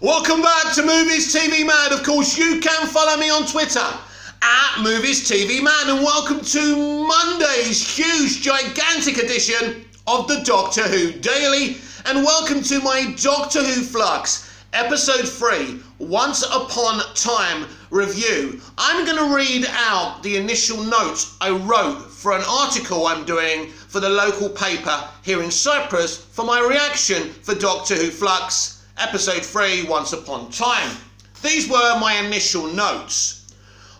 Welcome back to Movies TV Man. Of course, you can follow me on Twitter at Movies TV Man, and welcome to Monday's huge, gigantic edition of the Doctor Who Daily, and welcome to my Doctor Who Flux, Episode 3, Once Upon Time review. I'm going to read out the initial notes I wrote for an article I'm doing for the local paper here in Cyprus for my reaction for Doctor Who Flux, Episode 3, Once Upon Time. These were my initial notes.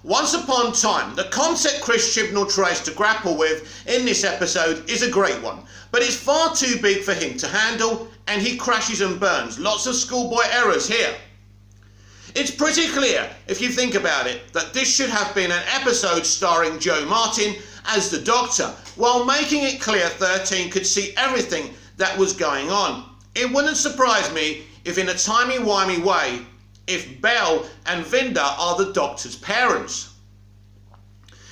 Once Upon Time, the concept Chris Chibnall tries to grapple with in this episode is a great one, but it's far too big for him to handle, and he crashes and burns. Lots of schoolboy errors here. It's pretty clear, if you think about it, that this should have been an episode starring Jo Martin as the Doctor, while making it clear 13 could see everything that was going on. It wouldn't surprise me if, in a timey-wimey way, if Bel and Vinder are the Doctor's parents.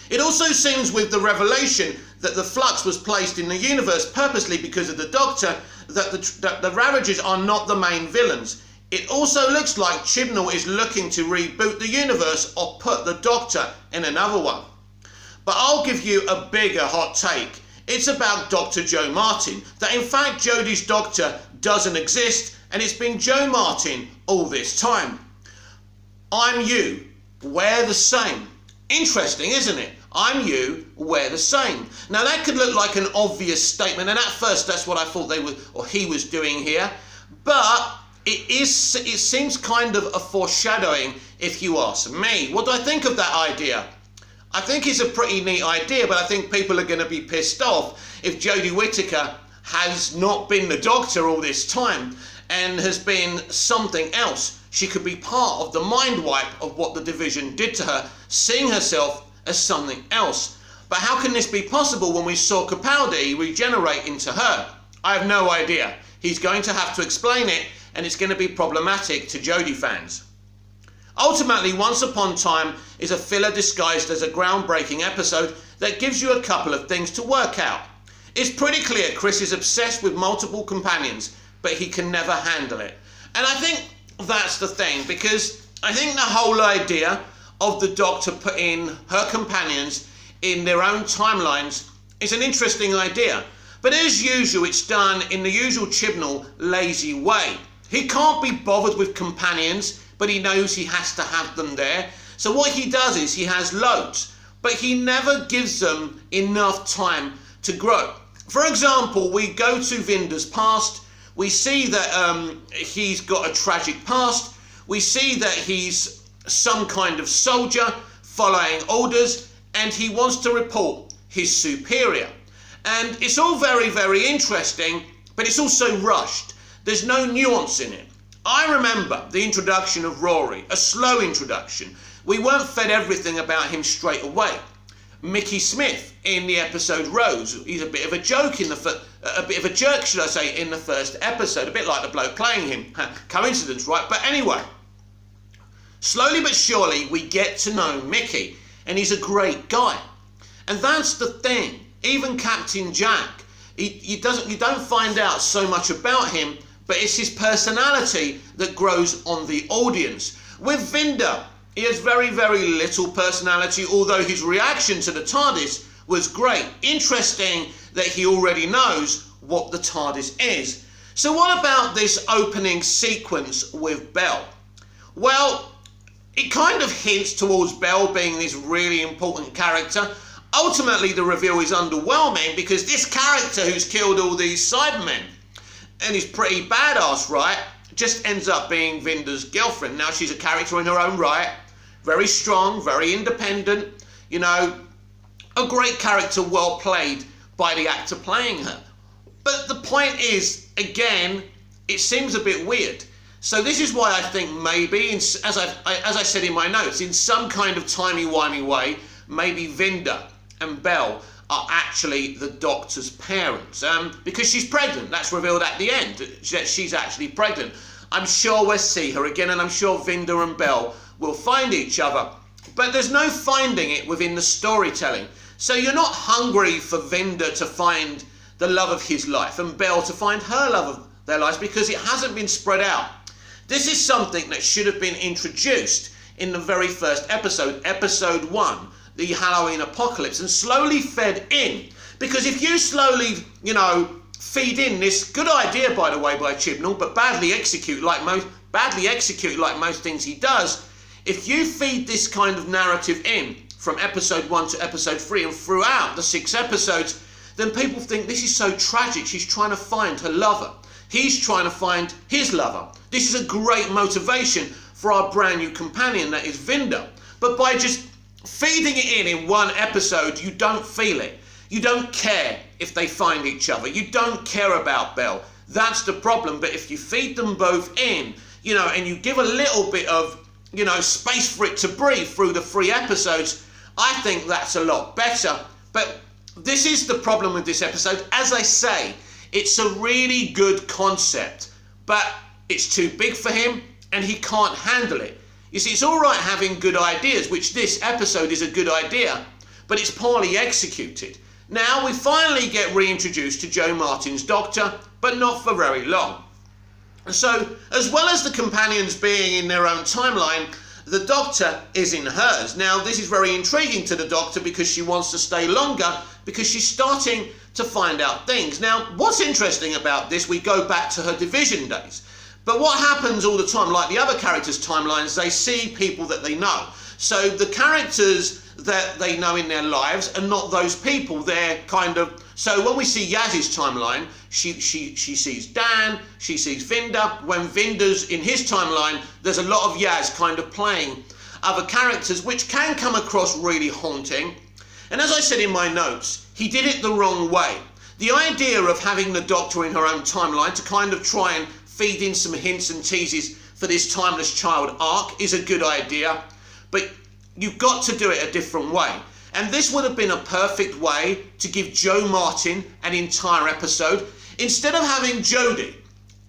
It also seems, with the revelation that the Flux was placed in the universe purposely because of the Doctor, that the Ravagers are not the main villains. It also looks like Chibnall is looking to reboot the universe or put the Doctor in another one. But I'll give you a bigger hot take. It's about Dr. Jo Martin, that in fact Jodie's Doctor doesn't exist, and it's been Jo Martin all this time. I'm you, we're the same. Interesting, isn't it? I'm you, we're the same. Now that could look like an obvious statement, and at first that's what I thought he was doing here, but it seems kind of a foreshadowing, if you ask me. What do I think of that idea? I think it's a pretty neat idea, but I think people are going to be pissed off if Jodie Whittaker has not been the Doctor all this time and has been something else. She could be part of the mind wipe of what the Division did to her, seeing herself as something else. But how can this be possible when we saw Capaldi regenerate into her? I have no idea. He's going to have to explain it, and it's going to be problematic to Jodie fans. Ultimately, Once Upon Time is a filler disguised as a groundbreaking episode that gives you a couple of things to work out. It's pretty clear Chris is obsessed with multiple companions, but he can never handle it. And I think that's the thing, because I think the whole idea of the Doctor putting her companions in their own timelines is an interesting idea. But as usual, it's done in the usual Chibnall lazy way. He can't be bothered with companions, but he knows he has to have them there. So what he does is he has loads, but he never gives them enough time to grow. For example, we go to Vinder's past. We see that he's got a tragic past. We see that he's some kind of soldier following orders, and he wants to report his superior. And it's all very, very interesting, but it's also rushed. There's no nuance in it. I remember the introduction of Rory, a slow introduction. We weren't fed everything about him straight away. Mickey Smith in the episode Rose, he's a bit of a joke in a bit of a jerk, should I say, in the first episode, a bit like the bloke playing him. Coincidence, right? But anyway, slowly but surely we get to know Mickey, and he's a great guy. And that's the thing. Even Captain Jack, you don't find out so much about him, but it's his personality that grows on the audience. With Vinder, he has very, very little personality, although his reaction to the TARDIS was great. Interesting that he already knows what the TARDIS is. So what about this opening sequence with Bel? Well, it kind of hints towards Bel being this really important character. Ultimately, the reveal is underwhelming because this character who's killed all these Cybermen, and is pretty badass, right, just ends up being Vinder's girlfriend. Now, she's a character in her own right, very strong, very independent, you know, a great character, well played by the actor playing her. But the point is, again, it seems a bit weird. So this is why I think maybe, as I said in my notes, in some kind of timey-wimey way, maybe Vinder and Bel are actually the Doctor's parents, because she's pregnant. That's revealed at the end, that she's actually pregnant. I'm sure we'll see her again, and I'm sure Vinder and Bel will find each other. But there's no finding it within the storytelling. So you're not hungry for Vinder to find the love of his life and Bel to find her love of their lives, because it hasn't been spread out. This is something that should have been introduced in the very first episode, episode 1, the Halloween apocalypse, and slowly fed in. Because if you slowly, feed in this good idea, by the way, by Chibnall, but badly executed like most things he does, if you feed this kind of narrative in from episode 1 to episode 3 and throughout the 6 episodes, then people think this is so tragic. She's trying to find her lover. He's trying to find his lover. This is a great motivation for our brand new companion, that is Vinda. But by just feeding it in one episode, you don't feel it. You don't care if they find each other. You don't care about Belle. That's the problem. But if you feed them both in, and you give a little bit of, space for it to breathe through the 3 episodes, I think that's a lot better. But this is the problem with this episode. As I say, it's a really good concept, but it's too big for him and he can't handle it. You see, it's all right having good ideas, which this episode is a good idea, but it's poorly executed. Now we finally get reintroduced to Jo Martin's Doctor, but not for very long. So, as well as the companions being in their own timeline, the Doctor is in hers. Now, this is very intriguing to the Doctor because she wants to stay longer because she's starting to find out things. Now, what's interesting about this, we go back to her division days. But what happens all the time, like the other characters' timelines, they see people that they know. So the characters that they know in their lives are not those people. They're kind of... So when we see Yaz's timeline, she sees Dan, she sees Vinda. When Vinda's in his timeline, there's a lot of Yaz kind of playing other characters, which can come across really haunting. And as I said in my notes, he did it the wrong way. The idea of having the Doctor in her own timeline to kind of try and feed in some hints and teases for this Timeless Child arc is a good idea, but you've got to do it a different way. And this would have been a perfect way to give Jo Martin an entire episode. Instead of having Jodie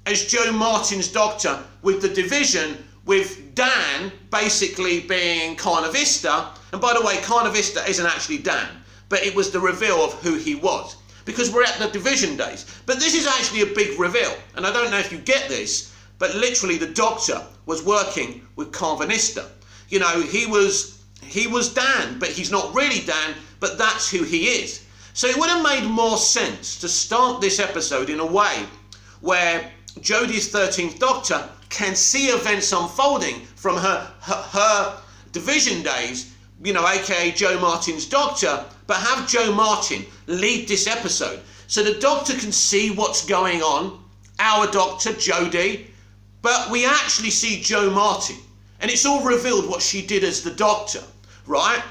as Jo Martin's Doctor with the division, with Dan basically being Carnavista. And by the way, Carnavista isn't actually Dan, but it was the reveal of who he was, because we're at the division days. But this is actually a big reveal, and I don't know if you get this, but literally the Doctor was working with Carnavista. He was Dan, but he's not really Dan, but that's who he is. So it would have made more sense to start this episode in a way where Jodie's 13th Doctor can see events unfolding from her division days, aka Jo Martin's Doctor, but have Jo Martin lead this episode so the Doctor can see what's going on, our Doctor, Jodie, but we actually see Jo Martin, and it's all revealed what she did as the Doctor, right?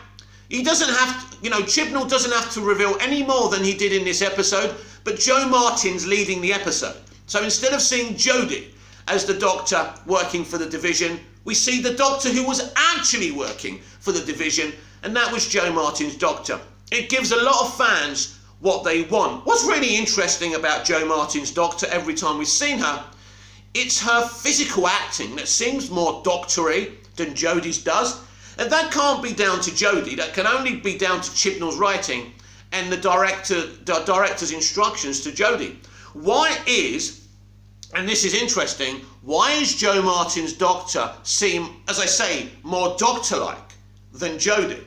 He doesn't have to, Chibnall doesn't have to reveal any more than he did in this episode, but Jo Martin's leading the episode. So instead of seeing Jodie as the Doctor working for the division, we see the Doctor who was actually working for the division, and that was Jo Martin's Doctor. It gives a lot of fans what they want. What's really interesting about Jo Martin's Doctor every time we've seen her, it's her physical acting that seems more doctory than Jodie's does. And that can't be down to Jodie, that can only be down to Chibnall's writing and the director's instructions to Jodie. Why is, and this is interesting, why is Jo Martin's Doctor seem, as I say, more Doctor-like than Jodie?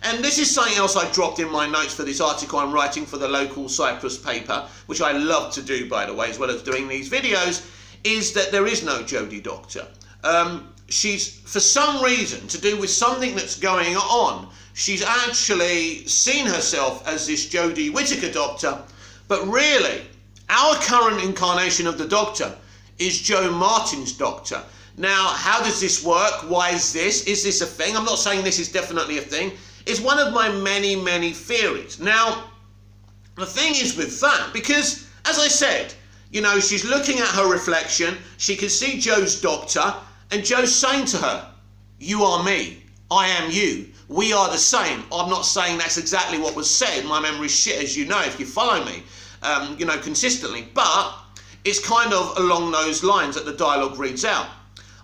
And this is something else I dropped in my notes for this article I'm writing for the local Cyprus paper, which I love to do, by the way, as well as doing these videos, is that there is no Jodie Doctor. She's, for some reason, to do with something that's going on, she's actually seen herself as this Jodie Whittaker Doctor, but really, our current incarnation of the Doctor is Jo Martin's Doctor. Now, how does this work? Why is this? Is this a thing? I'm not saying this is definitely a thing. It's one of my many, many theories. Now, the thing is with that, because, as I said, she's looking at her reflection, she can see Jo's Doctor, and Jo's saying to her, you are me, I am you, we are the same. I'm not saying that's exactly what was said, my memory's shit, as you know, if you follow me, consistently, but it's kind of along those lines that the dialogue reads out.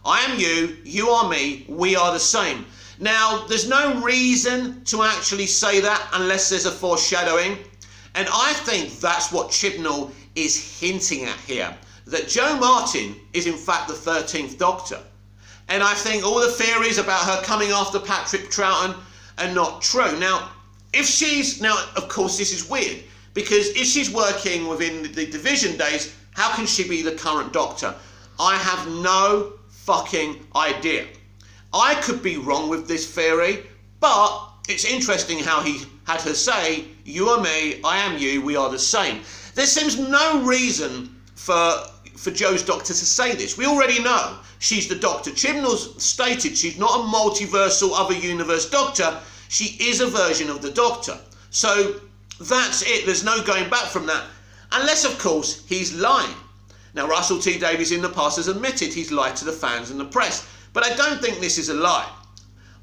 I am you, you are me, we are the same. Now, there's no reason to actually say that unless there's a foreshadowing, and I think that's what Chibnall is hinting at here, that Jo Martin is in fact the 13th Doctor. And I think all the theories about her coming after Patrick Troughton are not true. Now, of course, this is weird, because if she's working within the Division days, how can she be the current Doctor? I have no fucking idea. I could be wrong with this theory, but it's interesting how he had her say, "You are me, I am you, we are the same." There seems no reason for Jo's Doctor to say this. We already know she's the Doctor. Chibnall's stated she's not a multiversal other universe Doctor. She is a version of the Doctor. So that's it. There's no going back from that. Unless, of course, he's lying. Now, Russell T Davies in the past has admitted he's lied to the fans and the press. But I don't think this is a lie.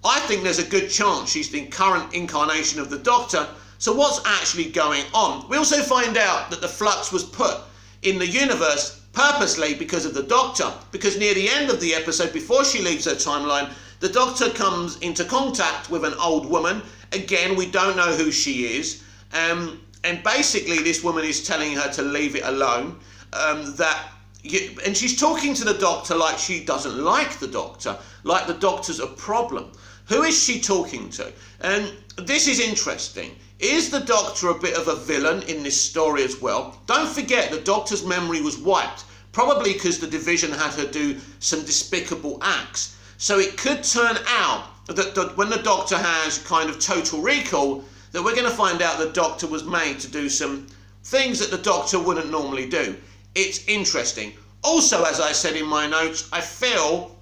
I think there's a good chance she's the current incarnation of the Doctor. So what's actually going on? We also find out that the Flux was put in the universe purposely because of the Doctor, because near the end of the episode, before she leaves her timeline, the Doctor comes into contact with an old woman. Again, we don't know who she is, and basically this woman is telling her to leave it alone, and she's talking to the Doctor like she doesn't like the Doctor, like the Doctor's a problem. Who is she talking to? And this is interesting. Is the Doctor a bit of a villain in this story as well? Don't forget, the Doctor's memory was wiped, probably because the Division had her do some despicable acts. So it could turn out that when the Doctor has kind of total recall, that we're going to find out the Doctor was made to do some things that the Doctor wouldn't normally do. It's interesting. Also, as I said in my notes, I feel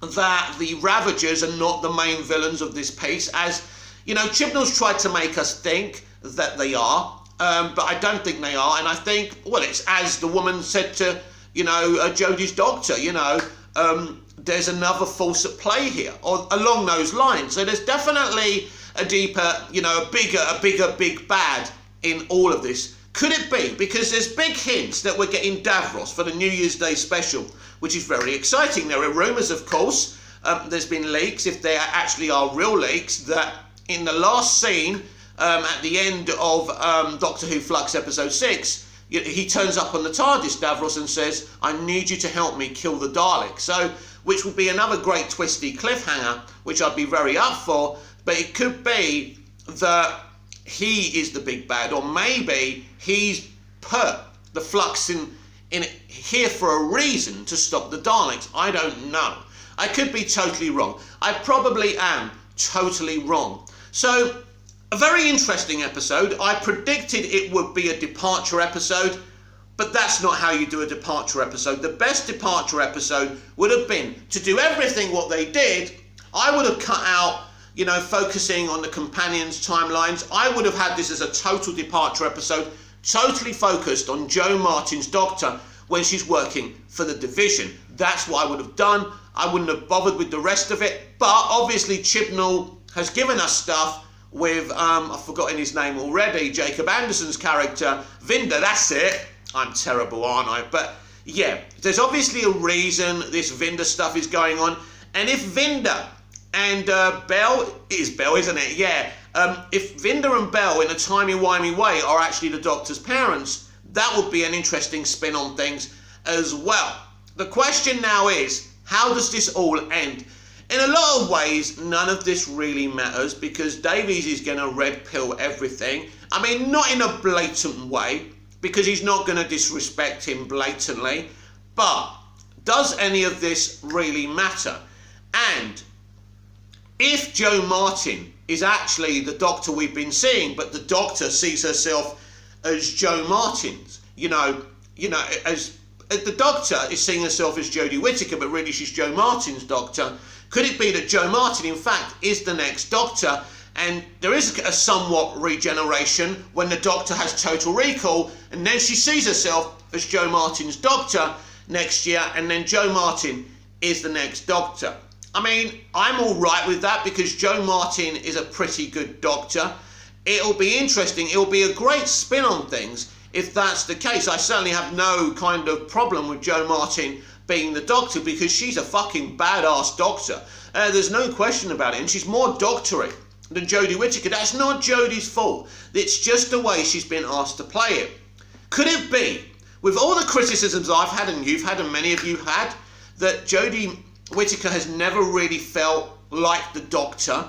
that the Ravagers are not the main villains of this piece, as, you know, Chibnall's tried to make us think that they are, but I don't think they are. And I think, well, it's as the woman said to, Jodie's Doctor, there's another force at play here, or along those lines. So there's definitely a deeper, a bigger big bad in all of this. Could it be? Because there's big hints that we're getting Davros for the New Year's Day special, which is very exciting. There are rumours, of course. There's been leaks, if they actually are real leaks, that in the last scene, at the end of Doctor Who Flux episode 6, he turns up on the TARDIS, Davros, and says, "I need you to help me kill the Dalek." So, which would be another great twisty cliffhanger, which I'd be very up for. But it could be that he is the big bad, or maybe he's put the Flux in here for a reason to stop the Daleks. I don't know. I could be totally wrong. I probably am totally wrong. So, a very interesting episode. I predicted it would be a departure episode, but that's not how you do a departure episode. The best departure episode would have been to do everything what they did. I would have cut out, focusing on the companions' timelines. I would have had this as a total departure episode, totally focused on Jo Martin's Doctor when she's working for the Division. That's what I would have done. I wouldn't have bothered with the rest of it. But obviously Chibnall has given us stuff with, I've forgotten his name already, Jacob Anderson's character, Vinder, that's it. I'm terrible, aren't I? But yeah, there's obviously a reason this Vinder stuff is going on. And if Vinder and Bell, it is Bell, isn't it? Yeah. If Vinder and Bell, in a timey-wimey way, are actually the Doctor's parents, that would be an interesting spin on things as well. The question now is, how does this all end? In a lot of ways, none of this really matters, because Davies is going to red pill everything. I mean, not in a blatant way, because he's not going to disrespect him blatantly. But does any of this really matter? And if Jo Martin is actually the Doctor we've been seeing, but the Doctor sees herself as Jo Martin's, as the Doctor is seeing herself as Jodie Whittaker, but really she's Jo Martin's Doctor. Could it be that Jo Martin, in fact, is the next Doctor, and there is a somewhat regeneration when the Doctor has total recall, and then she sees herself as Jo Martin's Doctor next year, and then Jo Martin is the next Doctor? I mean, I'm all right with that, because Jo Martin is a pretty good Doctor. It'll be interesting. It'll be a great spin on things if that's the case. I certainly have no kind of problem with Jo Martin being the Doctor, because she's a fucking badass Doctor. There's no question about it. And she's more doctory than Jodie Whittaker. That's not Jodie's fault. It's just the way she's been asked to play it. Could it be with all the criticisms I've had and you've had and many of you had, that Jodie Whittaker has never really felt like the Doctor.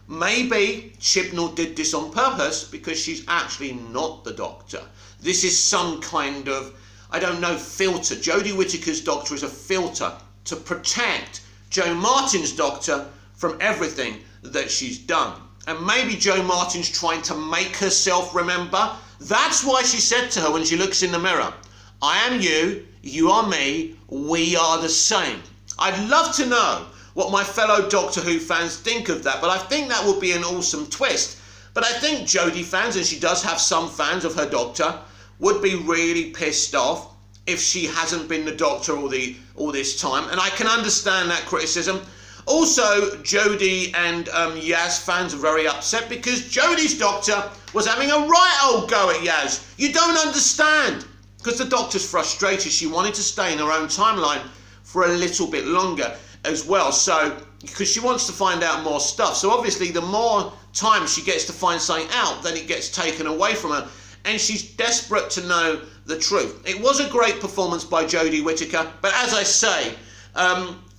Maybe Chibnall did this on purpose because she's actually not the Doctor. This is some kind of, I don't know, filter. Jodie Whittaker's Doctor is a filter to protect Jo Martin's Doctor from everything that she's done. And maybe Jo Martin's trying to make herself remember. That's why she said to her when she looks in the mirror, I am you, you are me, we are the same. I'd love to know what my fellow Doctor Who fans think of that, but I think that would be an awesome twist. But I think Jodie fans, and she does have some fans of her Doctor, would be really pissed off if she hasn't been the Doctor all this time, and I can understand that criticism. Also, Jodie and Yaz fans are very upset because Jodie's Doctor was having a right old go at Yaz. You don't understand, because the Doctor's frustrated. She wanted to stay in her own timeline for a little bit longer as well, so because she wants to find out more stuff. So obviously the more time she gets to find something out, then it gets taken away from her, and she's desperate to know the truth. It was a great performance by Jodie Whittaker, but as I say,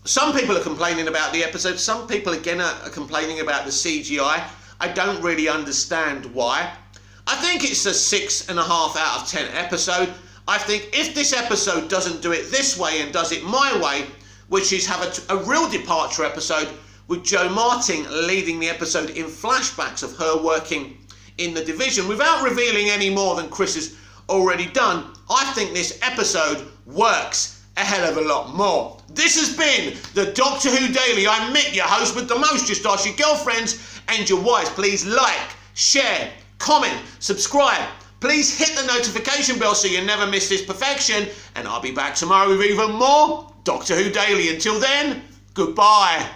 some people are complaining about the episode. Some people again are complaining about the CGI. I don't really understand why. I think it's a 6.5 out of 10 episode. I think if this episode doesn't do it this way and does it my way, which is have a real departure episode with Jo Martin leading the episode in flashbacks of her working in the division without revealing any more than Chris has already done, I think this episode works a hell of a lot more. This has been the Doctor Who Daily. I'm Mick, your host with the most. Just ask your girlfriends and your wives. Please like, share, comment, subscribe. Please hit the notification bell so you never miss this perfection. And I'll be back tomorrow with even more Doctor Who Daily. Until then, goodbye.